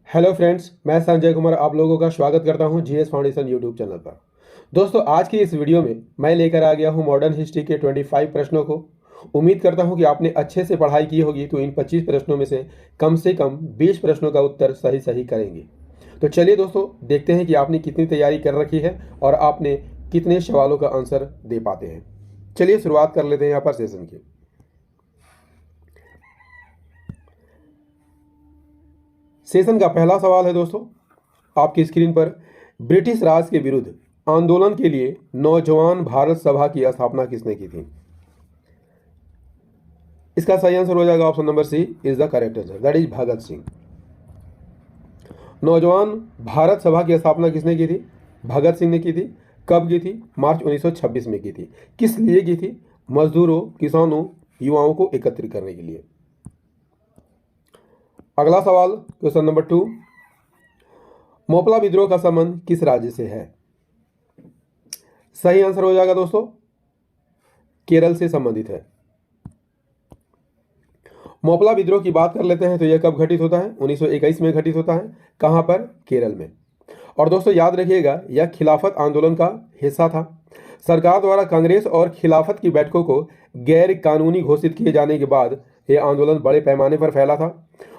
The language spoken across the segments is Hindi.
हेलो फ्रेंड्स, मैं संजय कुमार आप लोगों का स्वागत करता हूं जीएस फाउंडेशन यूट्यूब चैनल पर। दोस्तों, आज की इस वीडियो में मैं लेकर आ गया हूं मॉडर्न हिस्ट्री के 25 प्रश्नों को। उम्मीद करता हूं कि आपने अच्छे से पढ़ाई की होगी, तो इन 25 प्रश्नों में से कम 20 प्रश्नों का उत्तर सही सही करेंगे। तो चलिए दोस्तों, देखते हैं कि आपने कितनी तैयारी कर रखी है और आपने कितने सवालों का आंसर दे पाते हैं। चलिए शुरुआत कर लेते हैं यहाँ पर सेशन की। सेशन का पहला सवाल है दोस्तों आपकी स्क्रीन पर, ब्रिटिश राज के विरुद्ध आंदोलन के लिए नौजवान भारत सभा की स्थापना किसने की थी? इसका सही आंसर हो जाएगा option number C is the correct answer, that is Bhagat Singh. Naujawan Bharat सभा की स्थापना किसने की थी? भगत सिंह ने की थी। कब की थी? मार्च 1926 में की थी। किस लिए की थी? मजदूरों, किसानों, युवाओं को एकत्रित करने के लिए। अगला सवाल, क्वेश्चन नंबर 2, मोपला विद्रोह का संबंध किस राज्य से है? सही आंसर हो जाएगा दोस्तों, केरल से संबंधित है। मोपला विद्रोह की बात कर लेते हैं तो यह कब घटित होता है? 1921 में घटित होता है। कहां पर? केरल में। और दोस्तों याद रखिएगा, यह खिलाफत आंदोलन का हिस्सा था। सरकार द्वारा कांग्रेस और खिलाफत की बैठकों को गैर कानूनी घोषित किए जाने के बाद यह आंदोलन बड़े पैमाने पर फैला था।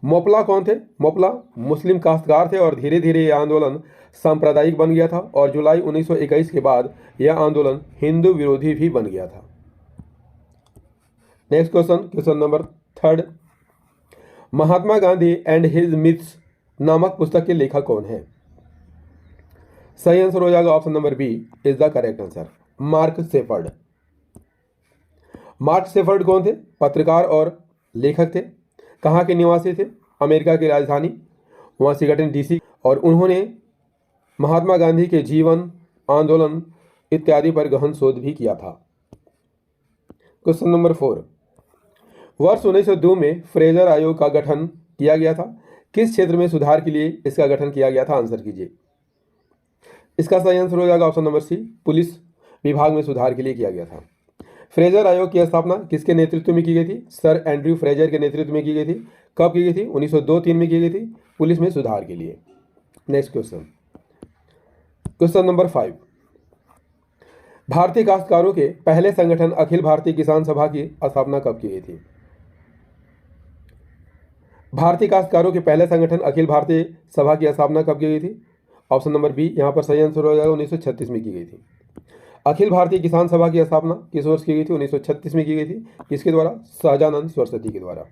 मोपला कौन थे? मोपला मुस्लिम काश्तकार थे और धीरे धीरे यह आंदोलन सांप्रदायिक बन गया था और जुलाई 1921 के बाद यह आंदोलन हिंदू विरोधी भी बन गया था। Next question, question number 3, Mahatma Gandhi and his myths नामक पुस्तक के लेखक कौन है? सही आंसर हो जाएगा option number B is the correct answer, Mark Shepherd. Mark Shepherd कौन थे? पत्रकार और लेखक थे। कहाँ के निवासी थे? अमेरिका की राजधानी वाशिंगटन डीसी। और उन्होंने महात्मा गांधी के जीवन, आंदोलन इत्यादि पर गहन शोध भी किया था। क्वेश्चन नंबर 4, वर्ष 1902 में फ्रेजर आयोग का गठन किया गया था। किस क्षेत्र में सुधार के लिए इसका गठन किया गया था? आंसर कीजिए। इसका सही आंसर हो जाएगा ऑप्शन नंबर सी, पुलिस विभाग में सुधार के लिए किया गया था। फ्रेजर आयोग की स्थापना किसके नेतृत्व में की गई थी? सर एंड्रयू फ्रेजर के नेतृत्व में की गई थी। कब की गई थी? 1902-3 में की गई थी, पुलिस में सुधार के लिए। नेक्स्ट क्वेश्चन, क्वेश्चन नंबर 5, भारतीय काश्तकारों के पहले संगठन अखिल भारतीय किसान सभा की स्थापना कब की गई थी? भारतीय काश्तकारों के पहले संगठन अखिल भारतीय सभा की स्थापना कब की गई थी? ऑप्शन नंबर बी यहाँ पर सही आंसर हो जाएगा, 1936 में की गई थी। अखिल भारतीय किसान सभा की स्थापना किस वर्ष की गई थी? 1936 में की गई थी। किसके द्वारा? सहजानंद सरस्वती के द्वारा।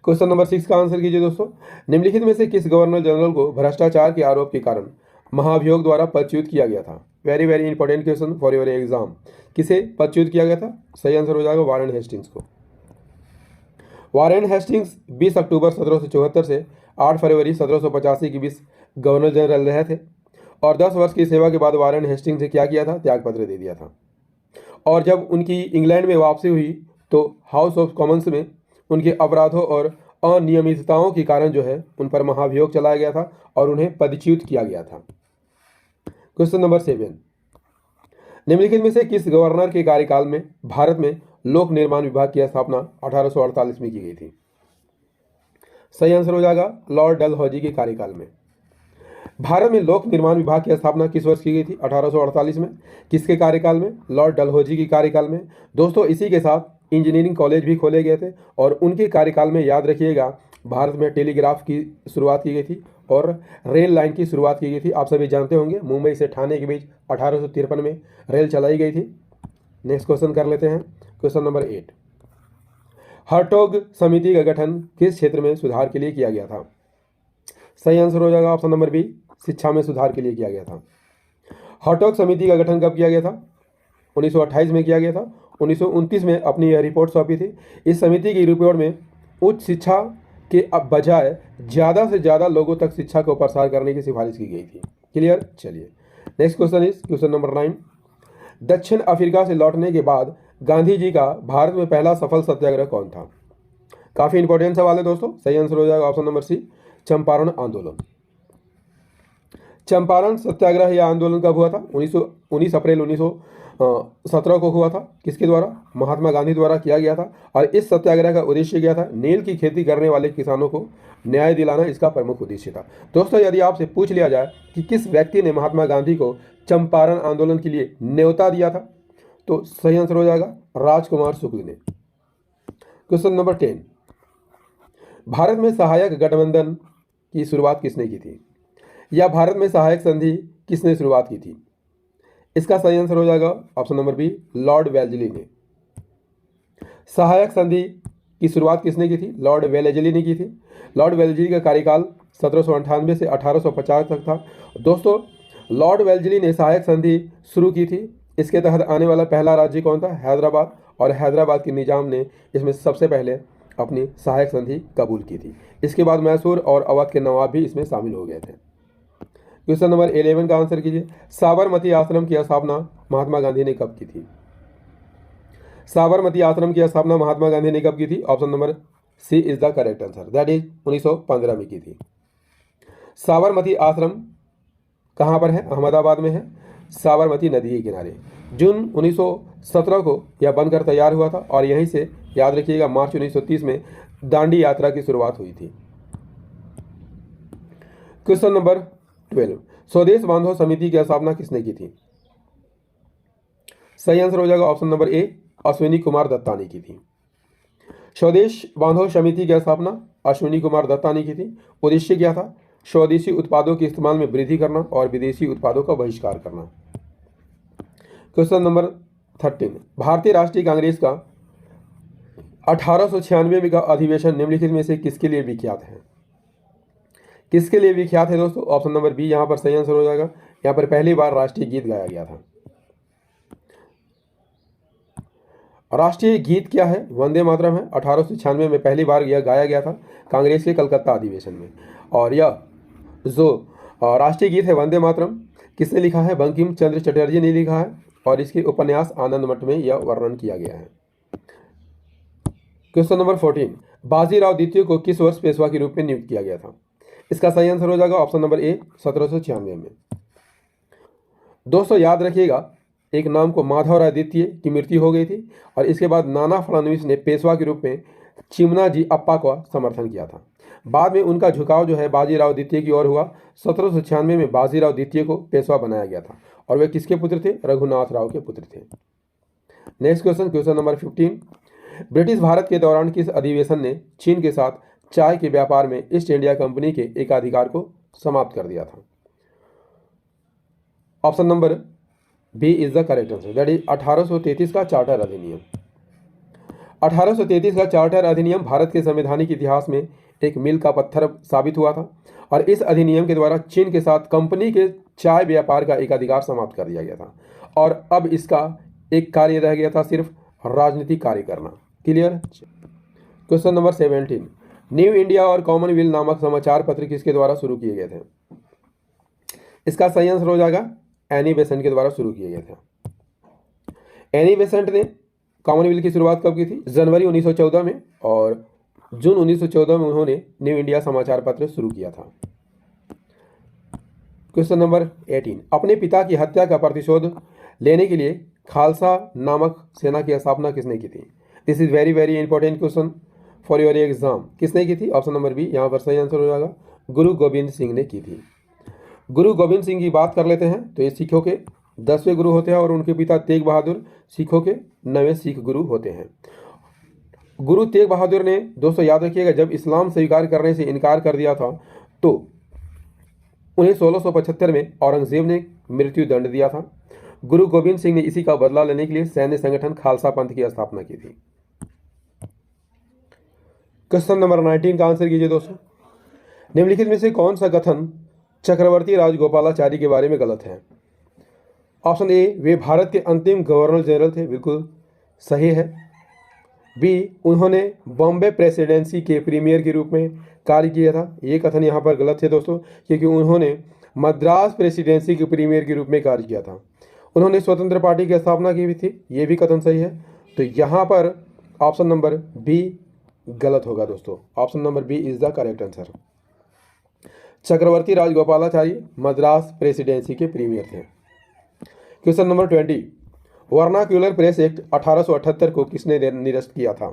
क्वेश्चन नंबर 6 का आंसर कीजिए दोस्तों, निम्नलिखित में से किस गवर्नर जनरल को भ्रष्टाचार के आरोप के कारण महाभियोग द्वारा पदच्युत किया गया था? Very very important question for your exam. किसे पदच्युत किया गया था? सही आंसर हो जाएगा वारेन हेस्टिंग्स को। वारेन हेस्टिंग्स 20 अक्टूबर 1774 से 8 फरवरी 1785 के बीच गवर्नर जनरल रहे थे और 10 वर्ष की सेवा के बाद वारेन हेस्टिंग्स ने क्या किया था? त्यागपत्र दे दिया था। और जब उनकी इंग्लैंड में वापसी हुई तो हाउस ऑफ कॉमन्स में उनके अपराधों और अनियमितताओं के कारण जो है उन पर महाभियोग चलाया गया था और उन्हें पदच्युत किया गया था। क्वेश्चन नंबर 7, निम्नलिखित में से किस गवर्नर के कार्यकाल में भारत में लोक निर्माण विभाग की स्थापना 1848 में की गई थी? सही आंसर हो जाएगा लॉर्ड डलहौजी के कार्यकाल में। भारत में लोक निर्माण विभाग की स्थापना किस वर्ष की गई थी? 1848 में। किसके कार्यकाल में? लॉर्ड डलहौजी के कार्यकाल में। दोस्तों इसी के साथ इंजीनियरिंग कॉलेज भी खोले गए थे और उनके कार्यकाल में याद रखिएगा भारत में टेलीग्राफ की शुरुआत की गई थी और रेल लाइन की शुरुआत की गई थी। आप सभी जानते होंगे मुंबई से ठाणे के बीच 1853 में रेल चलाई गई थी। नेक्स्ट क्वेश्चन कर लेते हैं, क्वेश्चन नंबर 8, हर्टोग समिति का गठन किस क्षेत्र में सुधार के लिए किया गया था? सही आंसर हो जाएगा ऑप्शन नंबर बी, शिक्षा में सुधार के लिए किया गया था। हर्टोग समिति का गठन कब किया गया था? 1928 में किया गया था। 1929 में अपनी यह रिपोर्ट सौंपी थी। इस समिति की रिपोर्ट में उच्च शिक्षा के अब बजाय ज़्यादा से ज़्यादा लोगों तक शिक्षा को प्रसार करने की सिफारिश की गई थी। क्लियर? चलिए next question is question number 9, दक्षिण अफ्रीका से लौटने के बाद गांधी जी का भारत में पहला सफल सत्याग्रह कौन था? काफ़ी इंपॉर्टेंट सवाल है दोस्तों। सही आंसर हो जाएगा ऑप्शन नंबर सी, चंपारण आंदोलन। चंपारण सत्याग्रह या आंदोलन कब हुआ था? 19 अप्रैल 1917 को हुआ था। किसके द्वारा? महात्मा गांधी द्वारा किया गया था। और इस सत्याग्रह का उद्देश्य क्या था? नील की खेती करने वाले किसानों को न्याय दिलाना इसका प्रमुख उद्देश्य था। दोस्तों, यदि आपसे पूछ लिया जाए कि किस व्यक्ति ने महात्मा गांधी को चंपारण आंदोलन के लिए न्योता दिया था, तो सही आंसर हो जाएगा राजकुमार शुक्ल ने। क्वेश्चन नंबर 10, भारत में सहायक गठबंधन की शुरुआत किसने की थी, या भारत में सहायक संधि किसने शुरुआत की थी? इसका सही आंसर हो जाएगा option number B, Lord Wellesley ने। सहायक संधि की शुरुआत किसने की थी? लॉर्ड वेलेस्ली ने की थी। लॉर्ड वेलेस्ली का कार्यकाल 1798 से 1850 तक था। दोस्तों, लॉर्ड वेलेस्ली ने सहायक संधि शुरू की थी। इसके तहत आने वाला पहला राज्य कौन था? हैदराबाद। और हैदराबाद के निजाम ने इसमें सबसे पहले अपनी सहायक संधि कबूल की थी। इसके बाद मैसूर और अवध के नवाब भी इसमें शामिल हो गए थे। क्वेश्चन नंबर 11 का आंसर कीजिए। साबरमती आश्रम की स्थापना महात्मा गांधी ने कब की थी? साबरमती आश्रम की स्थापना महात्मा गांधी ने कब की थी? Option number C is the correct answer, that is 1915 में की थी। साबरमती आश्रम कहाँ पर है? अहमदाबाद में है, साबरमती नदी के किनारे। जून 1917 को यह बनकर तैयार हुआ था और यहीं से, याद रखिएगा, मार्च 1930 में दांडी यात्रा की शुरुआत हुई थी। क्वेश्चन नंबर 12, स्वदेश बांधो समिति की स्थापना किसने की थी? सही आंसर हो जाएगा option number A, Ashwini Kumar Dutta ने की थी। स्वदेश बांधो समिति की स्थापना अश्विनी कुमार दत्ता ने की थी। उद्देश्य क्या था? स्वदेशी उत्पादों के इस्तेमाल में वृद्धि करना और विदेशी उत्पादों का बहिष्कार करना। क्वेश्चन नंबर 13, भारतीय राष्ट्रीय कांग्रेस का 1896 का अधिवेशन निम्नलिखित में से किसके लिए विख्यात है? किसके लिए विख्यात है दोस्तों? ऑप्शन नंबर बी यहाँ पर सही आंसर हो जाएगा। यहाँ पर पहली बार राष्ट्रीय गीत गाया गया था। राष्ट्रीय गीत क्या है? वंदे मातरम है। 1896 में पहली बार यह गाया गया था कांग्रेस के कलकत्ता अधिवेशन में। और यह जो राष्ट्रीय गीत है वंदे मातरम, किसने लिखा है? बंकिम चंद्र चटर्जी ने लिखा है और इसके उपन्यास आनंद मठ में यह वर्णन किया गया है। क्वेश्चन नंबर 14, बाजीराव द्वितीय को किस वर्ष पेशवा के रूप में नियुक्त किया गया था? इसका सही आंसर हो जाएगा ऑप्शन नंबर ए, 1796 में। दोस्तों, याद रखिएगा, एक नाम को माधवराय द्वितीय की मृत्यु हो गई थी और इसके बाद नाना फडणवीस ने पेशवा के रूप में चिमनाजी अप्पा का समर्थन किया था। बाद में उनका झुकाव जो है बाजीराव द्वितीय की ओर हुआ। 1796 में बाजीराव द्वितीय को पेशवा बनाया गया था और वे किसके पुत्र थे? रघुनाथ राव के पुत्र थे। Next question, question number 15, British Bharat के दौरान किस अधिवेशन ने चीन के साथ चाय के व्यापार में ईस्ट इंडिया कंपनी के एकाधिकार को समाप्त कर दिया था? Option number B is the correct answer, that is 1833 का चार्टर अधिनियम। 1833 का चार्टर अधिनियम भारत के संवैधानिक इतिहास में एक मील का पत्थर साबित हुआ था और इस अधिनियम के द्वारा चीन के साथ कंपनी के चाय व्यापार का एकाधिकार समाप्त कर दिया गया था और अब इसका एक कार्य रह गया था, सिर्फ राजनीतिक कार्य करना। Clear? Question number 17, new India और कॉमनवेल्थ नामक समाचार पत्र किसके द्वारा शुरू किए गए थे? इसका सही आंसर हो जाएगा एनी बेसेंट के द्वारा शुरू किए गए थे। एनी बेसेंट ने कॉमनवेल्थ की शुरुआत कब की थी? जनवरी 1914 में, और जून 1914 में उन्होंने न्यू इंडिया समाचार पत्र शुरू किया था। क्वेश्चन नंबर 18, अपने पिता की हत्या का प्रतिशोध लेने के लिए खालसा नामक सेना की स्थापना किसने की थी? This is very very important question for your exam. किसने की थी? ऑप्शन नंबर बी यहाँ पर सही आंसर हो जाएगा, गुरु गोविंद सिंह ने की थी। गुरु गोविंद सिंह की बात कर लेते हैं तो ये सिखों के 10वें गुरु होते हैं और उनके पिता तेग बहादुर सिखों के 9वें सिख गुरु होते हैं। गुरु तेग बहादुर ने, दोस्तों याद रखिएगा, जब इस्लाम स्वीकार करने से इनकार कर दिया था तो उन्हें 1675 में औरंगजेब ने मृत्यु दंड दिया था। गुरु गोविंद सिंह ने इसी का बदला लेने के लिए सैन्य संगठन खालसा पंथ की स्थापना की थी। क्वेश्चन नंबर 19 का आंसर कीजिए दोस्तों। निम्नलिखित में से कौन सा कथन चक्रवर्ती राजगोपालाचारी के बारे में गलत है? ऑप्शन ए, वे भारत के अंतिम गवर्नर जनरल थे, बिल्कुल सही है। बी, उन्होंने बॉम्बे प्रेसिडेंसी के प्रीमियर के रूप में कार्य किया था, ये कथन यहाँ पर गलत है दोस्तों, क्योंकि उन्होंने मद्रास प्रेसिडेंसी के प्रीमियर के रूप में कार्य किया था। उन्होंने स्वतंत्र पार्टी की स्थापना की भी थी, ये भी कथन सही है। तो यहाँ पर ऑप्शन नंबर बी गलत होगा दोस्तों, option number B is the correct answer. Chakravarti Rajagopalachari Madras presidency के प्रीमियर थे। Question number 20, vernacular press act 1878 को किसने निरस्त किया था?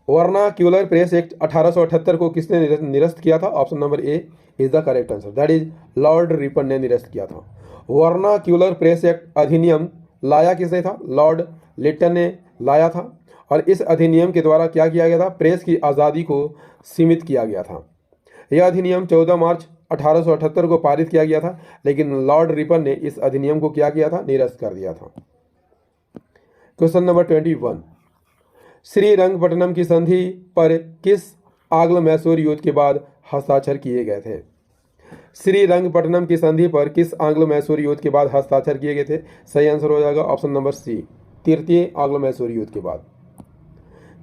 वर्नाक्यूलर प्रेस एक्ट 1878 को किसने निरस्त किया था? Option number A is the correct answer, that is Lord Ripon ने निरस्त किया था। वर्नाक्यूलर प्रेस एक्ट अधिनियम लाया किसने था? लॉर्ड लिटन ने लाया था। और इस अधिनियम के द्वारा क्या किया गया था? प्रेस की आज़ादी को सीमित किया गया था। यह अधिनियम 14 मार्च 1878 को पारित किया गया था, लेकिन लॉर्ड रिपन ने इस अधिनियम को क्या किया था? निरस्त कर दिया था। क्वेश्चन नंबर 21, श्रीरंगपट्टनम की संधि पर किस आंग्ल मैसूर युद्ध के बाद हस्ताक्षर किए गए थे? श्रीरंगपट्टनम की संधि पर किस आंग्ल मैसूर युद्ध के बाद हस्ताक्षर किए गए थे? सही आंसर हो जाएगा ऑप्शन नंबर सी, तृतीय आंग्ल मैसूर युद्ध के बाद।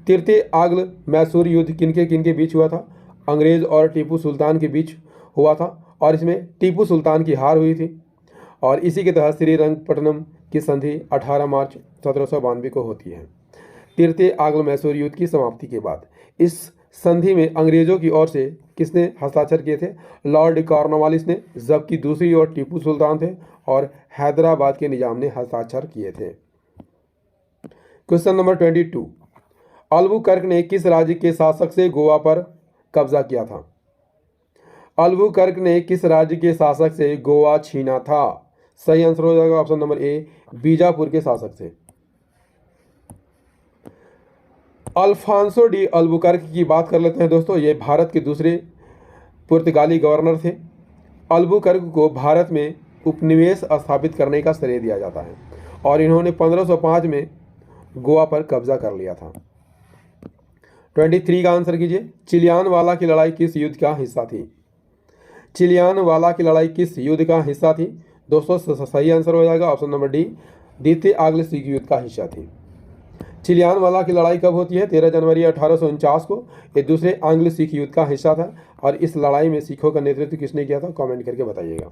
तृतीय आंग्ल मैसूर युद्ध किनके बीच हुआ था? अंग्रेज और टीपू सुल्तान के बीच हुआ था, और इसमें टीपू सुल्तान की हार हुई थी। और इसी के तहत श्रीरंगपट्टनम की संधि 18 मार्च 1792 को होती है। तृतीय आंग्ल मैसूर युद्ध की समाप्ति के बाद इस संधि में अंग्रेजों की ओर से किसने हस्ताक्षर किए थे? लॉर्ड कॉर्नवालिस ने, जबकि दूसरी ओर टीपू सुल्तान थे और हैदराबाद के निजाम ने हस्ताक्षर किए थे। क्वेश्चन नंबर 22, अल्बुकर्क ने किस राज्य के शासक से गोवा पर कब्जा किया था? अल्बुकर्क ने किस राज्य के शासक से गोवा छीना था? सही आंसर हो जाएगा ऑप्शन नंबर ए, बीजापुर के शासक से। अल्फांसो डी अल्बुकर्क की बात कर लेते हैं दोस्तों। ये भारत के दूसरे पुर्तगाली गवर्नर थे। अल्बुकर्क को भारत में उपनिवेश स्थापित करने का श्रेय दिया जाता है, और इन्होंने 1505 में गोवा पर कब्जा कर लिया था। 23 का आंसर कीजिए, चिलियानवाला की लड़ाई किस युद्ध का हिस्सा थी? चिलियानवाला की लड़ाई किस युद्ध का हिस्सा थी? दोस्तों सही आंसर हो जाएगा ऑप्शन नंबर डी, द्वितीय आंग्ल सिख युद्ध का हिस्सा थी। चिलियानवाला की लड़ाई कब होती है? 13 जनवरी 1849 को। ये दूसरे आंग्ल सिख युद्ध का हिस्सा था, और इस लड़ाई में सिखों का नेतृत्व किसने किया था? कमेंट करके बताइएगा।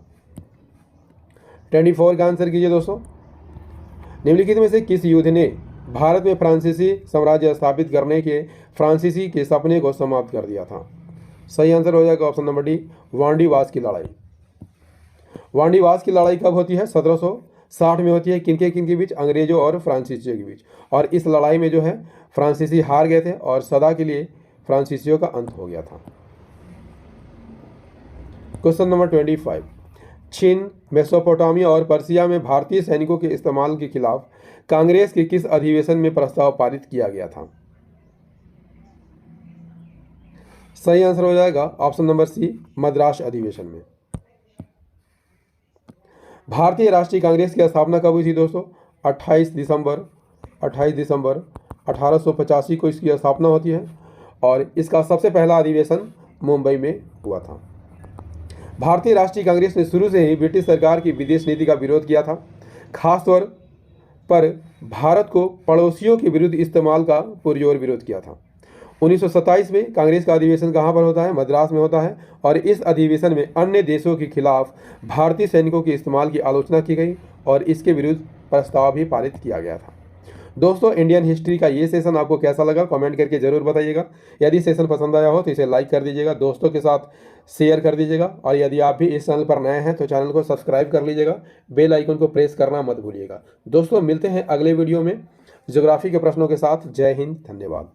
24 का आंसर कीजिए दोस्तों, निम्नलिखित में से किस युद्ध ने भारत में फ्रांसीसी साम्राज्य स्थापित करने के फ्रांसीसी के सपने को समाप्त कर दिया था? सही आंसर हो जाएगा ऑप्शन नंबर डी, वांडीवास की लड़ाई। वांडीवास की लड़ाई कब होती है? 1760 में होती है। किनके बीच? अंग्रेजों और फ्रांसीसियों के बीच। और इस लड़ाई में जो है फ्रांसीसी हार गए थे, और सदा के लिए फ्रांसीसियों का अंत हो गया था। क्वेश्चन नंबर 25, चीन, मेसोपोटामिया और पर्सिया में भारतीय सैनिकों के इस्तेमाल के खिलाफ कांग्रेस के किस अधिवेशन में प्रस्ताव पारित किया गया था? सही आंसर हो जाएगा ऑप्शन नंबर सी, मद्रास अधिवेशन में। भारतीय राष्ट्रीय कांग्रेस की स्थापना कब हुई थी दोस्तों? 28 दिसंबर 1885 को इसकी स्थापना होती है, और इसका सबसे पहला अधिवेशन मुंबई में हुआ था। भारतीय राष्ट्रीय कांग्रेस ने शुरू से ही ब्रिटिश सरकार की विदेश नीति का विरोध किया था। खासतौर पर भारत को पड़ोसियों के विरुद्ध इस्तेमाल का पुरजोर विरोध किया था। 1927 में कांग्रेस का अधिवेशन कहाँ पर होता है? मद्रास में होता है, और इस अधिवेशन में अन्य देशों के खिलाफ भारतीय सैनिकों के इस्तेमाल की आलोचना की गई, और इसके विरुद्ध प्रस्ताव भी पारित किया गया था। दोस्तों इंडियन हिस्ट्री का ये सेशन आपको कैसा लगा कमेंट करके जरूर बताइएगा। यदि सेशन पसंद आया हो तो इसे लाइक कर दीजिएगा, दोस्तों के साथ शेयर कर दीजिएगा, और यदि आप भी इस चैनल पर नए हैं तो चैनल को सब्सक्राइब कर लीजिएगा, बेल आइकन को प्रेस करना मत भूलिएगा। दोस्तों मिलते हैं अगले वीडियो में ज्योग्राफी के प्रश्नों के साथ। जय हिंद, धन्यवाद।